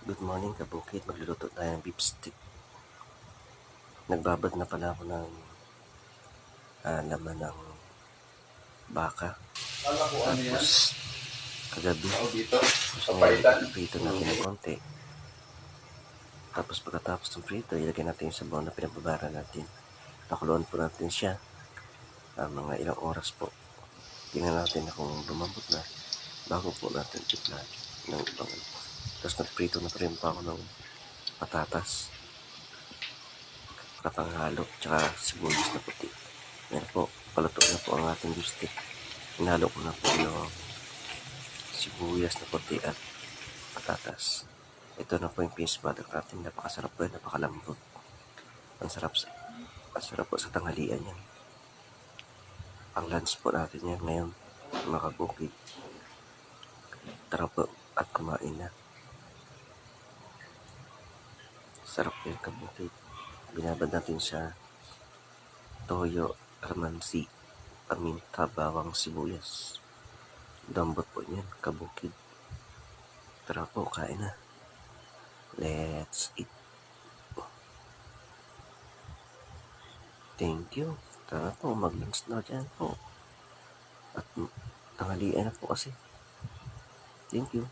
Good morning, kabukid. Magluluto tayo ng beef stick. Nagbabad na pala ako ng laman ng baka. Tapos, kagabi, gusto ngayon prito natin ng konti. Tapos pagkatapos ng prito, ilagay natin yung sabaw na pinababara natin. Pakuluan po natin siya. Mga ilang oras po. Tingnan natin na kung lumambot na. Bago po natin tipla ng ibang ano. Tapos nagprito na rin pa ako ng patatas. Kapanghalo, tsaka sibuyas na puti. Yan po, paluto na po ang ating beef stick. Hinalo ko na po yung sibuyas na puti at patatas. Ito na po yung finished product natin. Napakasarap po, napakalambot. Ang sarap po sa tanghalian yan. Ang lunch po natin yan ngayon, mga kabukid. Tara po at kumain na. Sarap po yung kabukid. Binabad natin sa toyo, kalamansi, paminta, bawang, sibuyas. Dambot po yan, kabukid. Tara po, kain na. Let's eat. Thank you. Tara po, mag-lunch na dyan po. At tanghalian na po kasi. Thank you.